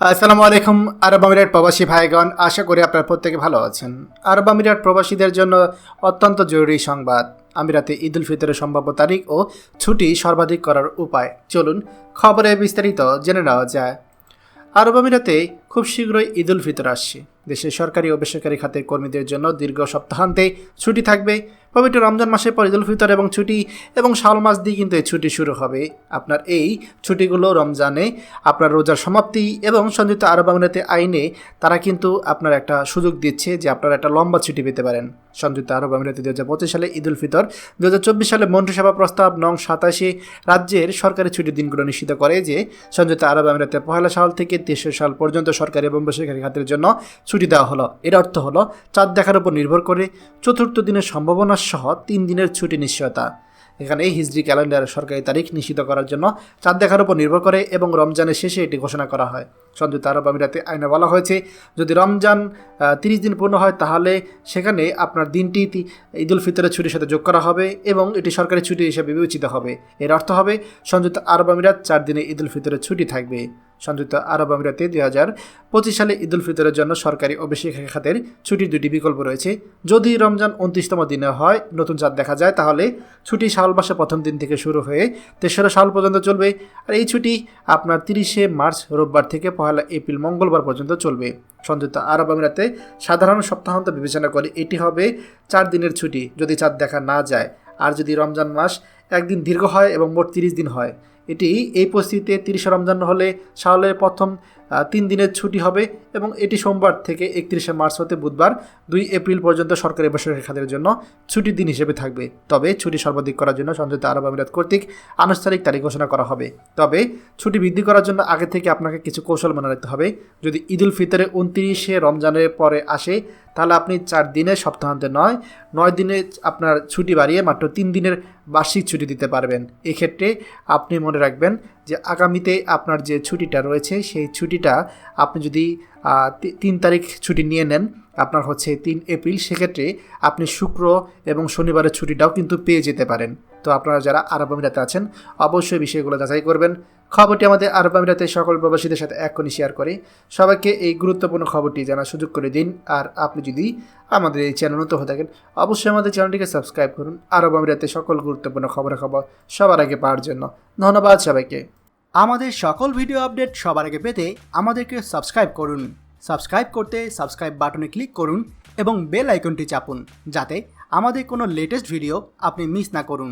আসসালামু আলাইকুম আরব আমিরাত প্রবাসী ভাইগণ, আশা করি আপনারা প্রত্যেকে ভালো আছেন। আরব আমিরাত প্রবাসীদের জন্য অত্যন্ত জরুরি সংবাদ। আমিরাতে ঈদ উল ফিতরের সম্ভাব্য তারিখ ও ছুটি সর্বাধিক করার উপায়। চলুন খবরে বিস্তারিত জেনে নেওয়া যায়। আরব আমিরাতে খুব শীঘ্রই ঈদ উল ফিতর আসছে। দেশের সরকারি ও বেসরকারি খাতের কর্মীদের জন্য দীর্ঘ সপ্তাহান্তে ছুটি থাকবে। পবিত্র রমজান মাসের পর ঈদ উল ফিতর এবং ছুটি এবং শাওয়াল মাস দিয়ে কিন্তু এই ছুটি শুরু হবে। আপনার এই ছুটিগুলো রমজানে আপনার রোজার সমাপ্তি এবং সংযুক্ত আরব আমিরাতে আইনে তারা কিন্তু আপনার একটা সুযোগ দিচ্ছে যে আপনারা একটা লম্বা ছুটি পেতে পারেন। সংযুক্ত আরব আমিরাতে 2025 সালে ঈদ উল ফিতর, 2024 সালে মন্ত্রিসভা প্রস্তাব নং 87 রাজ্যের সরকারি ছুটির দিনগুলো নিশ্চিত করে যে সংযুক্ত আরব আমিরাতে 1 সাল থেকে 23 সাল পর্যন্ত সরকারি এবং বেসরকারি খাতের জন্য ছুটি দেওয়া হলো। এর অর্থ হলো চাঁদ দেখার উপর নির্ভর করে চতুর্থ দিনের সম্ভাবনা সহ 3 দিনের ছুটি নিশ্চয়তা। এখানে হিজরি ক্যালেন্ডারের সরকারি তারিখ নিশ্চিত করার জন্য চাঁদ দেখার উপর নির্ভর করে এবং রমজানের শেষে এটি ঘোষণা করা হয়। সংযুক্ত আরব আমিরাতে আইনে বলা হয়েছে যদি রমজান 30 দিন পূর্ণ হয় তাহলে সেখানে আপনার দিনটি ঈদ উল ফিতরের ছুটির সাথে যোগ করা হবে এবং এটি সরকারি ছুটি হিসেবে বিবেচিত হবে। এর অর্থ হবে সংযুক্ত আরব আমিরাত 4 দিনে ঈদ উল ফিতরের ছুটি থাকবে। সংযুক্ত আরব আমিরাতে 2025 সালে ঈদ উল ফিতরের জন্য সরকারি ও বেসরকারি খাতের ছুটির 2টি বিকল্প রয়েছে। যদি রমজান 29তম দিনে হয়, নতুন চাঁদ দেখা যায়, তাহলে ছুটি শাওয়াল মাসের প্রথম দিন থেকে শুরু হয়ে 3রা শাওয়াল পর্যন্ত চলবে। আর এই ছুটি আপনার 30শে মার্চ রোববার থেকে 1 এপ্রিল মঙ্গলবার পর্যন্ত চলবে। সংযুক্ত আরব আমিরাতে সাধারণ সপ্তাহান্ত বিবেচনা করে এটি হবে 4 দিনের ছুটি যদি চাঁদ দেখা না যায়। আর যদি রমজান মাস একদিন দীর্ঘ হয় এবং মোট 30 দিন হয়, এটি এই পরিস্থিতিতে 30শে রমজান হলে শাওয়ালের প্রথম 3 দিনের ছুটি হবে এবং এটি সোমবার থেকে 31শে মার্চ হতে বুধবার 2 এপ্রিল পর্যন্ত সরকারি বেসরকারি খাতের জন্য ছুটির দিন হিসেবে থাকবে। তবে ছুটি সর্বাধিক করার জন্য সংযুক্ত আরব আমিরাত কর্তৃক আনুষ্ঠানিক তারিখ ঘোষণা করা হবে। তবে ছুটি বৃদ্ধি করার জন্য আগে থেকে আপনাকে কিছু কৌশল মনে রাখতে হবে। যদি ঈদ উল ফিতরে 29শে রমজানের পরে আসে, তাহলে আপনি 4 দিনের সপ্তাহান্তে 9 দিনে আপনার ছুটি বাড়িয়ে মাত্র 3 দিনের বার্ষিক ছুটি দিতে পারবেন। এক্ষেত্রে আপনি মনে রাখবেন যে আগামীতে আপনার যে ছুটিটা রয়েছে সেই ছুটিটা আপনি যদি 3 তারিখ ছুটি নিয়ে নেন, আপনার হচ্ছে 3 এপ্রিল, সেক্ষেত্রে আপনি শুক্র এবং শনিবারের ছুটিটাও কিন্তু পেয়ে যেতে পারেন। তো আপনারা যারা আরব আমিরাতে আছেন অবশ্যই বিষয়গুলো যাচাই করবেন। খবরটি আমাদের আরব আমিরাতের সকল প্রবাসীদের সাথে এখনই শেয়ার করে সবাইকে এই গুরুত্বপূর্ণ খবরটি জানার সুযোগ করে দিন। আর আপনি যদি আমাদের এই চ্যানেল নতুন হয়ে থাকেন অবশ্যই আমাদের চ্যানেলটিকে সাবস্ক্রাইব করুন আরব আমিরাতের সকল গুরুত্বপূর্ণ খবর সবার আগে পাওয়ার জন্য। ধন্যবাদ সবাইকে। আমাদের সকল ভিডিও আপডেট সবার আগে পেতে আমাদেরকে সাবস্ক্রাইব করুন। সাবস্ক্রাইব করতে সাবস্ক্রাইব বাটনে ক্লিক করুন এবং বেল আইকনটি চাপুন যাতে আমাদের কোনো লেটেস্ট ভিডিও আপনি মিস না করুন।